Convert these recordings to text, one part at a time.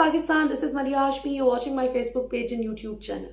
Pakistan. This is Maria Hashmi. You're watching my Facebook page and YouTube channel.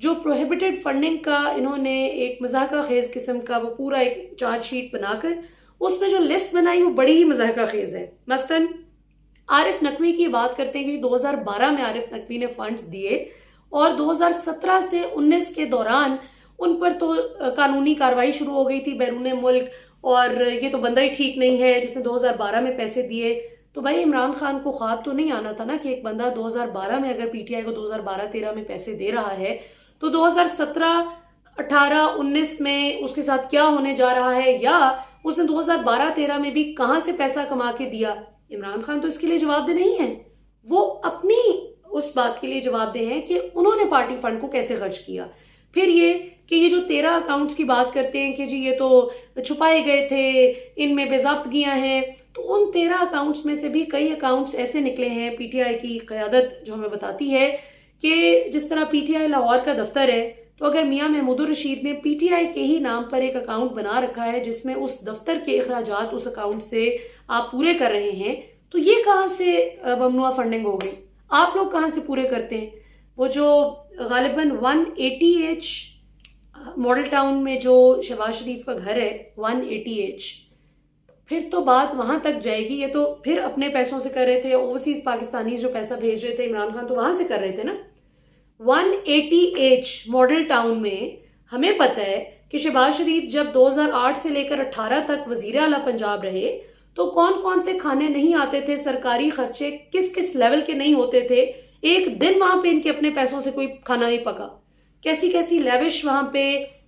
جو prohibited funding کا انہوں نے ایک مضحکہ خیز قسم کا وہ پورا ایک چارج شیٹ بنا کر اس میں جو لسٹ بنائی وہ بڑی ہی مضحکہ خیز ہے. مثلاً عارف نقوی کی بات کرتے ہیں کہ 2012 میں عارف نقوی نے فنڈز دیے اور 2017 سے 19 کے دوران ان پر تو قانونی کارروائی شروع ہو گئی تھی بیرون ملک، اور یہ تو بندہ ہی ٹھیک نہیں ہے جس نے 2012 میں پیسے دیے. تو بھائی عمران خان کو خواب تو نہیں آنا تھا نا کہ ایک بندہ 2012 میں اگر پی ٹی آئی کو 2012-13 میں پیسے دے رہا ہے تو 2017 18 19 میں اس کے ساتھ کیا ہونے جا رہا ہے، یا اس نے 2012-13 میں بھی کہاں سے پیسہ کما کے دیا. عمران خان تو اس کے لیے جواب دہ نہیں ہے، وہ اپنی اس بات کے لیے جواب دہ ہیں کہ انہوں نے پارٹی فنڈ کو کیسے خرچ کیا. پھر یہ کہ یہ جو 13 اکاؤنٹس کی بات کرتے ہیں کہ جی یہ تو چھپائے گئے تھے، ان میں بے ضابطگیاں ہیں، تو ان 13 اکاؤنٹس میں سے بھی کئی اکاؤنٹس ایسے نکلے ہیں. پی ٹی آئی کی قیادت جو ہمیں بتاتی ہے کہ جس طرح پی ٹی آئی لاہور کا دفتر ہے، تو اگر میاں محمود الرشید نے پی ٹی آئی کے ہی نام پر ایک اکاؤنٹ بنا رکھا ہے جس میں اس دفتر کے اخراجات اس اکاؤنٹ سے آپ پورے کر رہے ہیں، تو یہ کہاں سے ممنوع فنڈنگ ہو گئی؟ آپ لوگ کہاں سے پورے کرتے ہیں؟ وہ جو غالباً 180H ماڈل ٹاؤن میں جو شہباز شریف کا گھر ہے 180H، پھر تو بات وہاں تک جائے گی. یہ تو پھر اپنے پیسوں سے کر رہے تھے، اوورسیز پاکستانی جو پیسہ بھیج رہے تھے عمران خان تو وہاں سے کر رہے تھے نا. 180H ماڈل ٹاؤن میں ہمیں پتہ ہے کہ شہباز شریف جب 2008 سے لے کر 18 تک وزیر اعلیٰ پنجاب رہے تو کون کون سے کھانے نہیں آتے تھے، سرکاری خرچے کس کس لیول کے نہیں ہوتے تھے. ایک دن وہاں پہ ان کے اپنے پیسوں سے کوئی کھانا نہیں پکا. کیسی کیسی لیوش وہاں پہ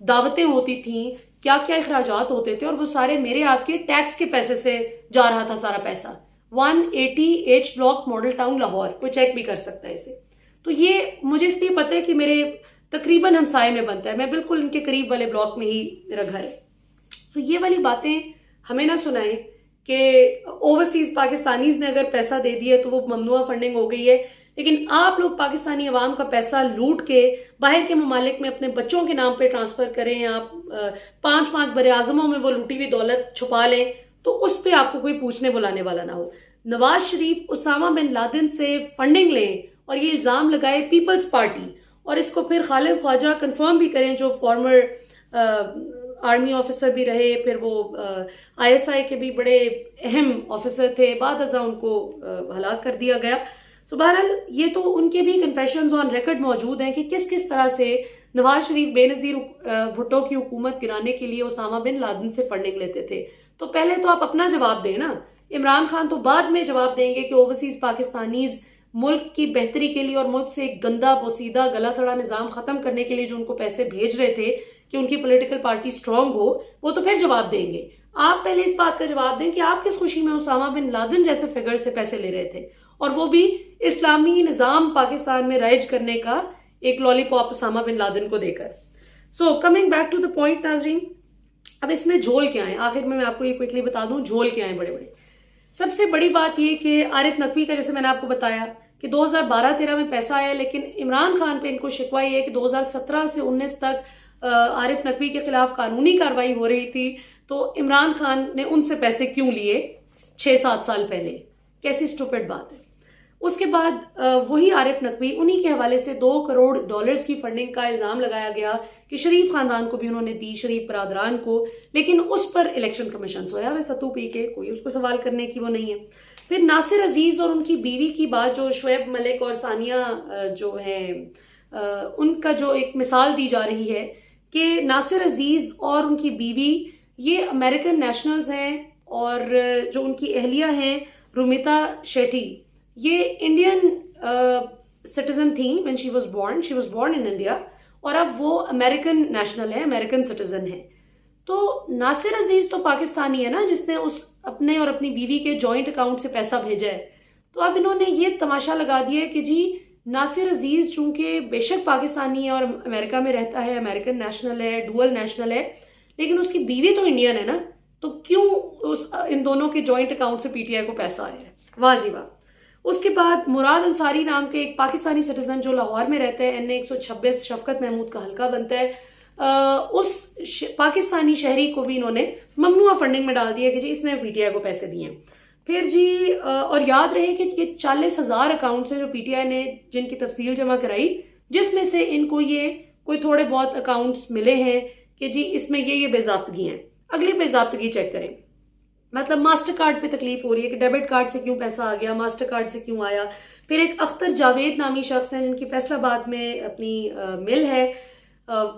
دعوتیں ہوتی تھیں، کیا کیا اخراجات ہوتے تھے، اور وہ سارے میرے آپ کے ٹیکس کے پیسے سے جا رہا تھا سارا پیسہ. 180H block model town Lahore, کوئی چیک بھی کر سکتا ہے اسے. تو یہ مجھے اس لیے پتہ ہے کہ میرے تقریباً ہمسائے میں بنتا ہے، میں بالکل ان کے قریب والے بلاک میں ہی میرا گھر ہے. تو یہ والی باتیں ہمیں نہ سنائیں کہ اوورسیز پاکستانیز نے اگر پیسہ دے دیا تو وہ ممنوع فنڈنگ ہو گئی ہے. لیکن آپ لوگ پاکستانی عوام کا پیسہ لوٹ کے باہر کے ممالک میں اپنے بچوں کے نام پہ ٹرانسفر کریں، آپ 5 بر اعظموں میں وہ لوٹی ہوئی دولت چھپا لیں، تو اس پہ آپ کو کوئی پوچھنے بلانے والا نہ ہو. نواز شریف اسامہ بن لادن سے فنڈنگ لیں اور یہ الزام لگائے پیپلز پارٹی، اور اس کو پھر خالد خواجہ کنفرم بھی کریں جو فارمر آرمی آفیسر بھی رہے، پھر وہ ISI کے بھی بڑے اہم آفیسر تھے، بعد ازاں ان کو ہلاک کر دیا گیا. سو بہرحال یہ تو ان کے بھی کنفیشنز آن ریکارڈ موجود ہیں کہ کس کس طرح سے نواز شریف بے نظیر بھٹو کی حکومت گرانے کے لیے اسامہ بن لادن سے فنڈنگ لیتے تھے. تو پہلے تو آپ اپنا جواب دیں نا. عمران خان تو بعد میں جواب دیں گے کہ اوورسیز پاکستانیز ملک کی بہتری کے لیے اور ملک سے ایک گندا پوسیدہ گلا سڑا نظام ختم کرنے کے لیے جو ان کو پیسے بھیج رہے تھے کہ ان کی پولیٹیکل پارٹی سٹرونگ ہو، وہ تو پھر جواب دیں گے. آپ پہلے اس بات کا جواب دیں کہ آپ کس خوشی میں اسامہ بن لادن جیسے فگر سے پیسے لے رہے تھے، اور وہ بھی اسلامی نظام پاکستان میں رائج کرنے کا ایک lollipop Osama bin Laden کو دے کر. So coming back to the point ناظرین، اب اس میں جھول کیا ہیں؟ آخر میں آپ کو یہ کوئکلی بتا دوں جھول کیا ہیں. بڑے بڑے سب سے بڑی بات یہ کہ عارف نقوی کا جیسے میں نے آپ کو بتایا کہ 2012-13 میں پیسہ آیا، لیکن عمران خان پہ ان کو شکوہ یہ ہے کہ 2017 سے 19 تک عارف نقوی کے خلاف قانونی کارروائی ہو رہی تھی، تو عمران خان نے ان سے پیسے کیوں لیے 6-7 سال پہلے؟ کیسی سٹوپڈ بات ہے. اس کے بعد وہی عارف نقوی انہی کے حوالے سے $2 کروڑ کی فنڈنگ کا الزام لگایا گیا کہ شریف خاندان کو بھی انہوں نے دی، شریف برادران کو، لیکن اس پر الیکشن کمیشن سویا ہوئے ستو پی کے، کوئی اس کو سوال کرنے کی وہ نہیں ہے. پھر ناصر عزیز اور ان کی بیوی کی بات، جو شعیب ملک اور ثانیہ جو ہیں ان کا جو ایک مثال دی جا رہی ہے کہ ناصر عزیز اور ان کی بیوی یہ امریکن نیشنلز ہیں، اور جو ان کی اہلیہ ہیں رومیتا شیٹی، یہ انڈین سٹیزن تھیں when she was born in India، اور اب وہ امریکن نیشنل ہے، امریکن سٹیزن ہے. تو ناصر عزیز تو پاکستانی ہے نا، جس نے اس اپنے اور اپنی بیوی کے جوائنٹ اکاؤنٹ سے پیسہ بھیجا ہے. تو اب انہوں نے یہ تماشا لگا دیا ہے کہ جی ناصر عزیز چونکہ بے شک پاکستانی ہے اور امریکہ میں رہتا ہے، امریکن نیشنل ہے، ڈوئل نیشنل ہے، لیکن اس کی بیوی تو انڈین ہے نا، تو کیوں ان دونوں کے جوائنٹ اکاؤنٹ سے پی ٹی آئی کو پیسہ آیا ہے؟ واہ جی واہ. اس کے بعد مراد انصاری نام کے ایک پاکستانی سٹیزن جو لاہور میں رہتا ہے، NA 126 شفقت محمود کا حلقہ بنتا ہے، اس پاکستانی شہری کو بھی انہوں نے ممنوع فنڈنگ میں ڈال دیا کہ جی اس نے پی ٹی آئی کو پیسے دیے ہیں. پھر جی اور یاد رہے کہ یہ 40,000 اکاؤنٹس ہیں جو پی ٹی آئی نے جن کی تفصیل جمع کرائی، جس میں سے ان کو یہ کوئی تھوڑے بہت اکاؤنٹس ملے ہیں کہ جی اس میں یہ بے ضابطگی ہیں، اگلی بے ضابطگی چیک کریں. مطلب ماسٹر کارڈ پہ تکلیف ہو رہی ہے کہ ڈیبٹ کارڈ سے کیوں پیسہ آ گیا، ماسٹر کارڈ سے کیوں آیا. پھر ایک اختر جاوید نامی شخص ہیں جن کی فیصل آباد میں اپنی مل ہے،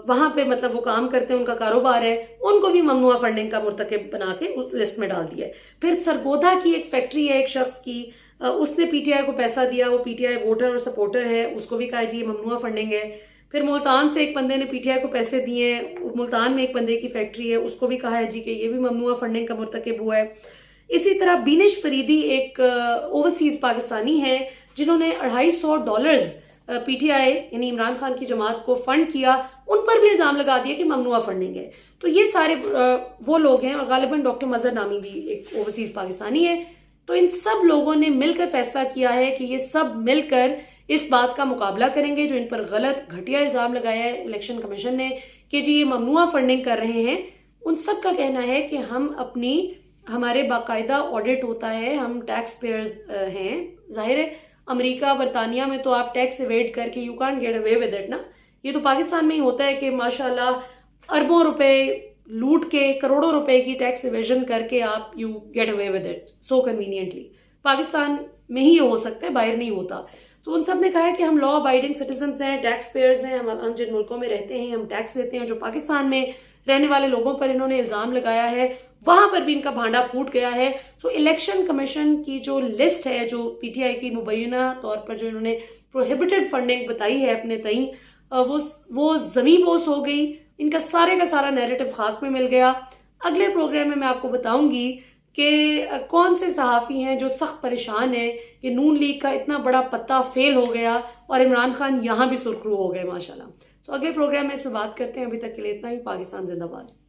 وہاں پہ مطلب وہ کام کرتے ہیں، ان کا کاروبار ہے، ان کو بھی ممنوعہ فنڈنگ کا مرتکب بنا کے لسٹ میں ڈال دیا ہے. پھر سرگودا کی ایک فیکٹری ہے ایک شخص کی، اس نے پی ٹی آئی کو پیسہ دیا، وہ پی ٹی آئی ووٹر اور سپورٹر ہے، اس کو بھی کہا جی یہ ممنوعہ فنڈنگ ہے. پھر ملتان سے ایک بندے نے پی ٹی آئی کو پیسے دیے ہیں، ملتان میں ایک بندے کی فیکٹری ہے، اس کو بھی کہا ہے جی کہ یہ بھی ممنوعہ فنڈنگ کا مرتکب ہوا ہے. اسی طرح بینش فریدی ایک اوورسیز پاکستانی ہے جنہوں نے $250 پی ٹی آئی یعنی عمران خان کی جماعت کو فنڈ کیا، ان پر بھی الزام لگا دیا کہ ممنوعہ فنڈنگ ہے. تو یہ سارے وہ لوگ ہیں، اور غالباً ڈاکٹر مظہر نامی بھی ایک اوورسیز پاکستانی ہے. تو ان سب لوگوں نے مل کر فیصلہ کیا ہے کہ یہ سب مل کر اس بات کا مقابلہ کریں گے جو ان پر غلط گھٹیا الزام لگایا ہے الیکشن کمیشن نے کہ جی یہ ممنوعہ فنڈنگ کر رہے ہیں. ان سب کا کہنا ہے کہ ہمارے باقاعدہ آڈٹ ہوتا ہے، ہم ٹیکس پیئرز ہیں. ظاہر ہے امریکہ برطانیہ میں تو آپ ٹیکس ایویڈ کر کے you can't get away with it نا. یہ تو پاکستان میں ہی ہوتا ہے کہ ماشاءاللہ اربوں روپے لوٹ کے، کروڑوں روپے کی ٹیکس ایویژن کر کے آپ you get away with it so conveniently. Pakistan میں ہی ہو سکتا ہے، باہر نہیں ہوتا. سو ان سب نے کہا ہے کہ ہم لا ابائڈنگ سٹیزنز ہیں، ٹیکس پیئرز ہیں، ہم جن ملکوں میں رہتے ہیں ہم ٹیکس دیتے ہیں. جو پاکستان میں رہنے والے لوگوں پر انہوں نے الزام لگایا ہے وہاں پر بھی ان کا بھانڈا پھوٹ گیا ہے. سو الیکشن کمیشن کی جو لسٹ ہے، جو پی ٹی آئی کی مبینہ طور پر جو انہوں نے پروہیبٹڈ فنڈنگ بتائی ہے اپنے تئیں، وہ زمین بوس ہو گئی. ان کا سارا نیریٹو خاک میں مل گیا. اگلے پروگرام میں میں آپ کو بتاؤں گی کہ کون سے صحافی ہیں جو سخت پریشان ہیں کہ نون لیگ کا اتنا بڑا پتہ فیل ہو گیا اور عمران خان یہاں بھی سرخرو ہو گئے ماشاءاللہ. سو اگلے پروگرام میں اس میں بات کرتے ہیں. ابھی تک کے لیے اتنا ہی. پاکستان زندہ باد.